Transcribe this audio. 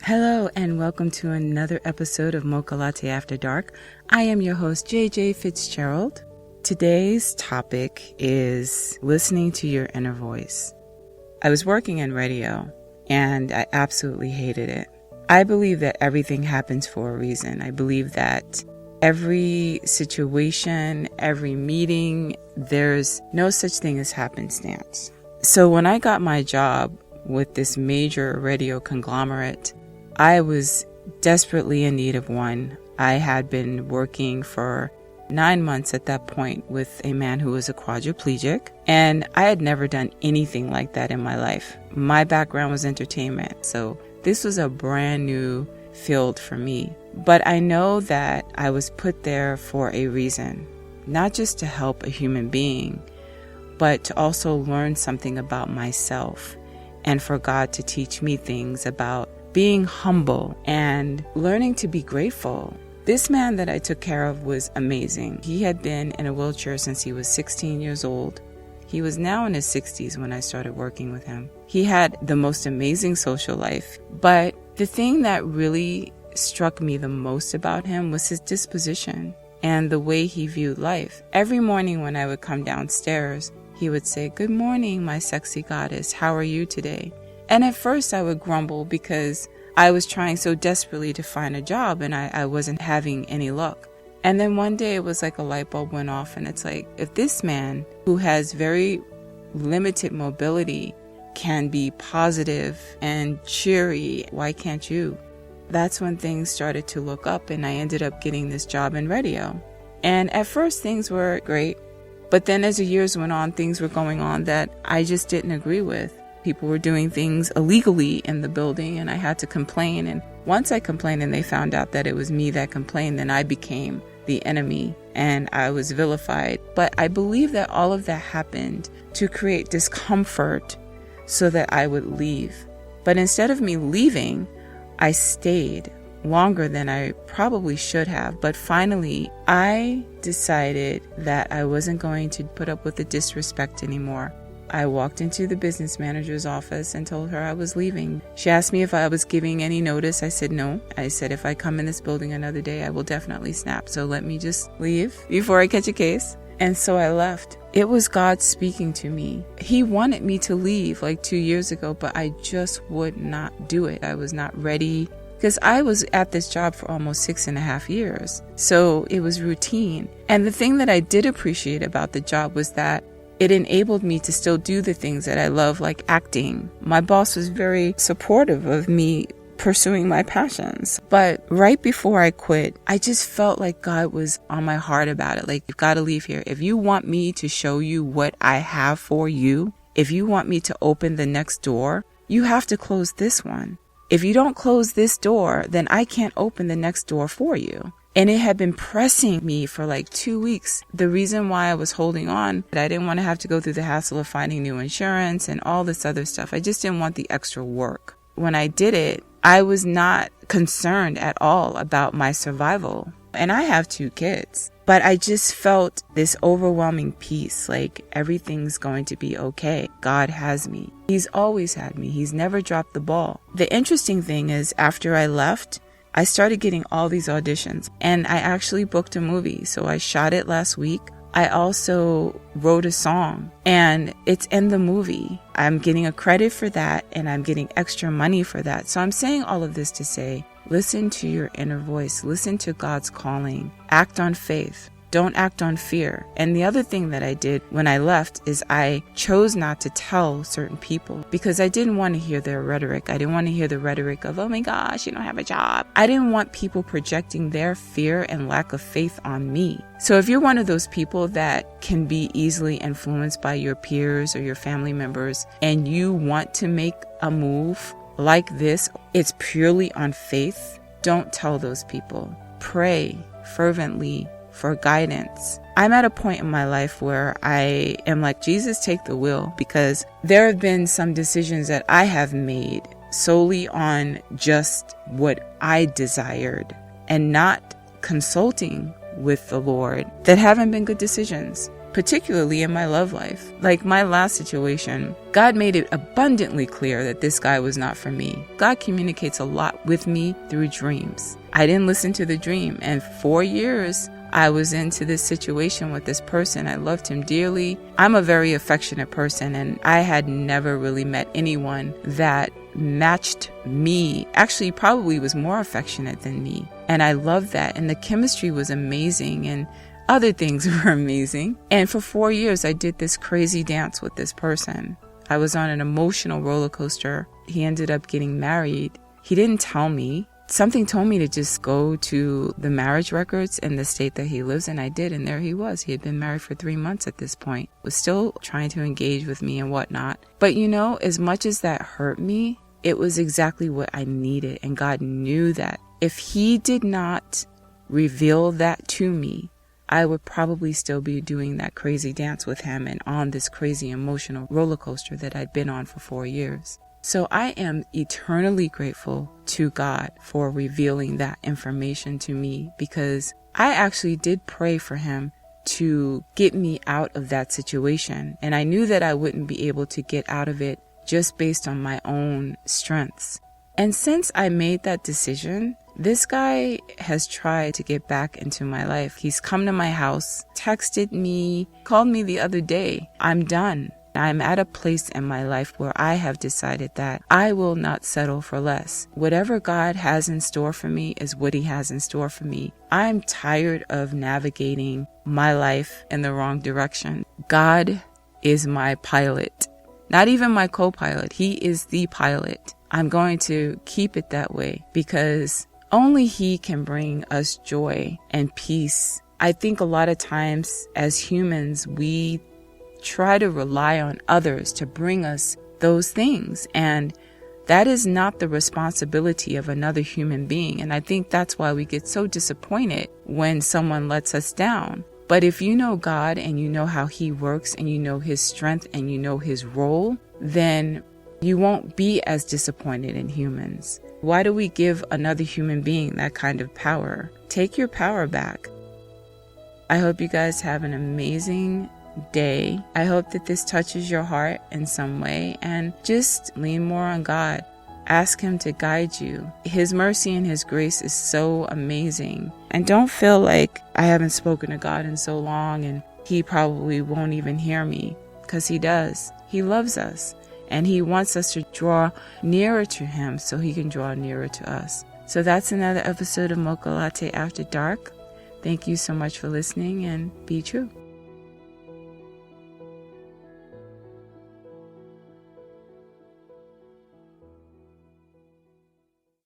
Hello and welcome to another episode of Mocha Latte After Dark. I am your host, JJ Fitzgerald. Today's topic is listening to your inner voice. I was working in radio and I absolutely hated it. I believe that everything happens for a reason. I believe that every situation, every meeting, there's no such thing as happenstance. So when I got my job with this major radio conglomerate, I was desperately in need of one. I had been working for 9 months at that point with a man who was a quadriplegic, and I had never done anything like that in my life. My background was entertainment, so this was a brand new field for me. But I know that I was put there for a reason, not just to help a human being, but to also learn something about myself and for God to teach me things about being humble and learning to be grateful. This man that I took care of was amazing. He had been in a wheelchair since he was 16 years old. He was now in his 60s when I started working with him. He had the most amazing social life. But the thing that really struck me the most about him was his disposition and the way he viewed life. Every morning when I would come downstairs, he would say, "Good morning, my sexy goddess. How are you today?" And at first I would grumble because I was trying so desperately to find a job and I wasn't having any luck. And then one day it was like a light bulb went off, and it's like, if this man who has very limited mobility can be positive and cheery, why can't you? That's when things started to look up, and I ended up getting this job in radio. And at first things were great, but then as the years went on, things were going on that I just didn't agree with. People were doing things illegally in the building, and I had to complain. And once I complained and they found out that it was me that complained, then I became the enemy and I was vilified. But I believe that all of that happened to create discomfort so that I would leave. But instead of me leaving, I stayed longer than I probably should have. But finally, I decided that I wasn't going to put up with the disrespect anymore. I walked into the business manager's office and told her I was leaving. She asked me if I was giving any notice. I said no. I said, if I come in this building another day, I will definitely snap. So let me just leave before I catch a case. And so I left. It was God speaking to me. He wanted me to leave like 2 years ago, but I just would not do it. I was not ready because I was at this job for almost 6.5 years. So it was routine. And the thing that I did appreciate about the job was that it enabled me to still do the things that I love, like acting. My boss was very supportive of me pursuing my passions. But right before I quit, I just felt like God was on my heart about it. Like, you've got to leave here. If you want me to show you what I have for you, if you want me to open the next door, you have to close this one. If you don't close this door, then I can't open the next door for you. And it had been pressing me for like 2 weeks. The reason why I was holding on, I didn't want to have to go through the hassle of finding new insurance and all this other stuff. I just didn't want the extra work. When I did it, I was not concerned at all about my survival. And I have 2 kids. But I just felt this overwhelming peace, like everything's going to be okay. God has me. He's always had me. He's never dropped the ball. The interesting thing is, after I left, I started getting all these auditions, and I actually booked a movie. So I shot it last week. I also wrote a song, and it's in the movie. I'm getting a credit for that, and I'm getting extra money for that. So I'm saying all of this to say, listen to your inner voice. Listen to God's calling. Act on faith. Don't act on fear. And the other thing that I did when I left is I chose not to tell certain people because I didn't want to hear their rhetoric. I didn't want to hear the rhetoric of, oh my gosh, you don't have a job. I didn't want people projecting their fear and lack of faith on me. So if you're one of those people that can be easily influenced by your peers or your family members and you want to make a move like this, it's purely on faith, don't tell those people. Pray fervently for guidance. I'm at a point in my life where I am like, Jesus, take the wheel, because there have been some decisions that I have made solely on just what I desired and not consulting with the Lord that haven't been good decisions. particularly in my love life. Like my last situation, God made it abundantly clear that this guy was not for me. God communicates a lot with me through dreams. I didn't listen to the dream, and 4 years I was into this situation with this person. I loved him dearly. I'm a very affectionate person, and I had never really met anyone that matched me. Actually, probably was more affectionate than me. And I loved that. And the chemistry was amazing, and other things were amazing. And for 4 years, I did this crazy dance with this person. I was on an emotional roller coaster. He ended up getting married. He didn't tell me. Something told me to just go to the marriage records in the state that he lives in. I did, and there he was. He had been married for 3 months at this point, was still trying to engage with me and whatnot. But as much as that hurt me, it was exactly what I needed, and God knew that. If he did not reveal that to me, I would probably still be doing that crazy dance with him and on this crazy emotional roller coaster that I'd been on for 4 years. So I am eternally grateful to God for revealing that information to me, because I actually did pray for him to get me out of that situation. And I knew that I wouldn't be able to get out of it just based on my own strengths. And since I made that decision, this guy has tried to get back into my life. He's come to my house, texted me, called me the other day. I'm done. I'm at a place in my life where I have decided that I will not settle for less. Whatever God has in store for me is what he has in store for me. I'm tired of navigating my life in the wrong direction. God is my pilot, not even my co-pilot. He is the pilot. I'm going to keep it that way because only he can bring us joy and peace. I think a lot of times as humans, we try to rely on others to bring us those things, and that is not the responsibility of another human being. And I think that's why we get so disappointed when someone lets us down. But if you know God and you know how he works and you know his strength and you know his role, then you won't be as disappointed in humans. Why do we give another human being that kind of power? Take your power back. I hope you guys have an amazing day. I hope that this touches your heart in some way, and just lean more on God. Ask him to guide you. His mercy and his grace is so amazing. And don't feel like I haven't spoken to God in so long and he probably won't even hear me, because he does. He loves us and he wants us to draw nearer to him so he can draw nearer to us. So that's another episode of Mocha Latte After Dark. Thank you so much for listening, and be true.